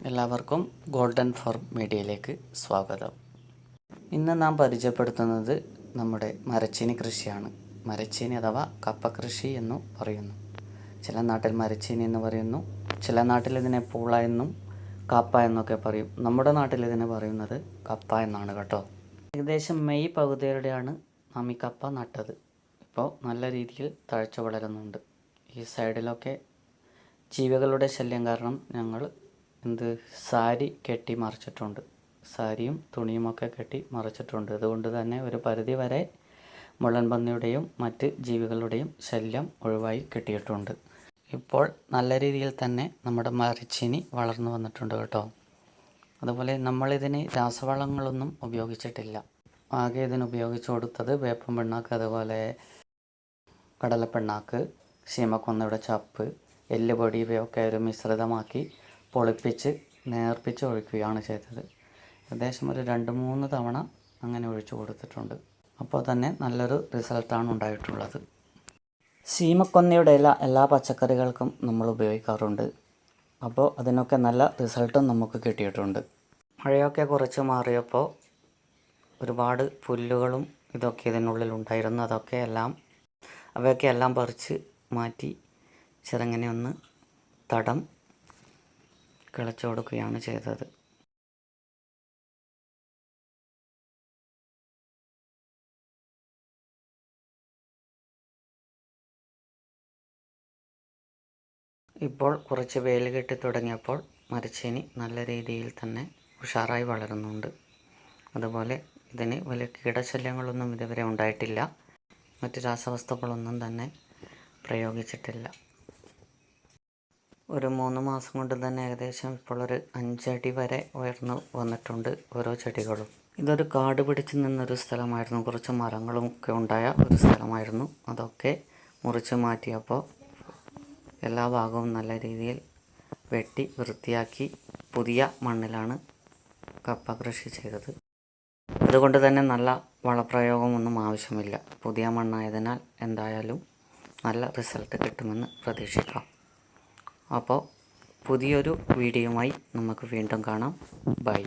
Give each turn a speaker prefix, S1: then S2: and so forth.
S1: എല്ലാവർക്കും golden farm മീഡിയയിലേക്ക് സ്വാഗതം. ഇന്ന് നാം പരിചയപ്പെടുത്തുന്നത് നമ്മുടെ മരച്ചീനി കൃഷിയാണ്. മരച്ചീനി അഥവാ കപ്പ കൃഷി എന്നു പറയുന്നു. ചില നാട്ടിൽ മരച്ചീനി എന്ന് പറയുന്നു, ചില നാട്ടിൽ ഇതിനെ പൂള എന്നും കപ്പ എന്നൊക്കെ പറയും. നമ്മുടെ നാട്ടിൽ ഇതിനെ പറയുന്നത് കപ്പ എന്നാണ് കേട്ടോ. ഏകദേശം മെയ് പകുതിയോടെയാണ് നാം ഈ കപ്പ നട്ടത്. ഇപ്പോൾ നല്ല രീതിയിൽ തഴച്ചു വളരുന്നുണ്ട്. ഈ സൈഡിലൊക്കെ ജീവികളുടെ ശല്യം കാരണം ഞങ്ങൾ സാരി കെട്ടി മറിച്ചിട്ടുണ്ട്. സാരിയും തുണിയുമൊക്കെ കെട്ടി മറിച്ചിട്ടുണ്ട്. അതുകൊണ്ട് തന്നെ ഒരു പരിധി വരെ മുള്ളൻപന്നിയുടെയും മറ്റ് ജീവികളുടെയും ശല്യം ഒഴിവായി കിട്ടിയിട്ടുണ്ട്. ഇപ്പോൾ നല്ല രീതിയിൽ തന്നെ നമ്മുടെ മരച്ചീനി വളർന്നു വന്നിട്ടുണ്ട് കേട്ടോ. അതുപോലെ നമ്മളിതിന് രാസവളങ്ങളൊന്നും ഉപയോഗിച്ചിട്ടില്ല. ആകെ ഇതിന് ഉപയോഗിച്ചു കൊടുത്തത് വേപ്പൻ പിണ്ണാക്ക്, അതുപോലെ കടലപ്പിണ്ണാക്ക്, ശീമക്കൊന്നയുടെ ചപ്പ്, എല്ലുപൊടി ഇവയൊക്കെ ഒരു മിശ്രിതമാക്കി പൊളിപ്പിച്ച് നേർപ്പിച്ച് ഒഴിക്കുകയാണ് ചെയ്തത്. ഏകദേശം ഒരു 2-3 തവണ അങ്ങനെ ഒഴിച്ചു കൊടുത്തിട്ടുണ്ട്. അപ്പോൾ തന്നെ നല്ലൊരു റിസൾട്ടാണ് ഉണ്ടായിട്ടുള്ളത്. ശീമക്കൊന്നയുടെ ഇല എല്ലാ പച്ചക്കറികൾക്കും നമ്മൾ ഉപയോഗിക്കാറുണ്ട്. അപ്പോൾ അതിനൊക്കെ നല്ല റിസൾട്ടും നമുക്ക് കിട്ടിയിട്ടുണ്ട്. മഴയൊക്കെ കുറച്ച് മാറിയപ്പോൾ ഒരുപാട് പുല്ലുകളും ഇതൊക്കെ ഇതിനുള്ളിൽ ഉണ്ടായിരുന്നു. അവയൊക്കെ എല്ലാം പറിച്ച് മാറ്റി ചെറുങ്ങനെ ഒന്ന് തടം കിളച്ചു കൊടുക്കുകയാണ് ചെയ്തത്. ഇപ്പോൾ കുറച്ച് വെയിൽ കിട്ടി തുടങ്ങിയപ്പോൾ മരച്ചീനി നല്ല രീതിയിൽ തന്നെ ഉഷാറായി വളരുന്നുണ്ട്. അതുപോലെ ഇതിന് വലിയ കീടശല്യങ്ങളൊന്നും ഇതുവരെ ഉണ്ടായിട്ടില്ല. മറ്റ് രാസവസ്തുക്കളൊന്നും തന്നെ പ്രയോഗിച്ചിട്ടില്ല. ഒരു 3 മാസം കൊണ്ട് തന്നെ ഏകദേശം ഇപ്പോൾ ഒരു 5 അടി വരെ ഉയർന്നു വന്നിട്ടുണ്ട് ഓരോ ചെടികളും. ഇതൊരു കാട് പിടിച്ച് നിന്നൊരു സ്ഥലമായിരുന്നു. കുറച്ച് മരങ്ങളും ഒക്കെ ഉണ്ടായ ഒരു സ്ഥലമായിരുന്നു. അതൊക്കെ മുറിച്ച് മാറ്റിയപ്പോൾ എല്ലാ ഭാഗവും നല്ല രീതിയിൽ വെട്ടി വൃത്തിയാക്കി പുതിയ മണ്ണിലാണ് കപ്പ കൃഷി ചെയ്തത്. അതുകൊണ്ട് തന്നെ നല്ല വളപ്രയോഗമൊന്നും ആവശ്യമില്ല. പുതിയ മണ്ണായതിനാൽ എന്തായാലും നല്ല റിസൾട്ട് കിട്ടുമെന്ന് പ്രതീക്ഷിക്കാം. അപ്പോൾ പുതിയൊരു വീഡിയോയുമായി നമുക്ക് വീണ്ടും കാണാം. ബൈ.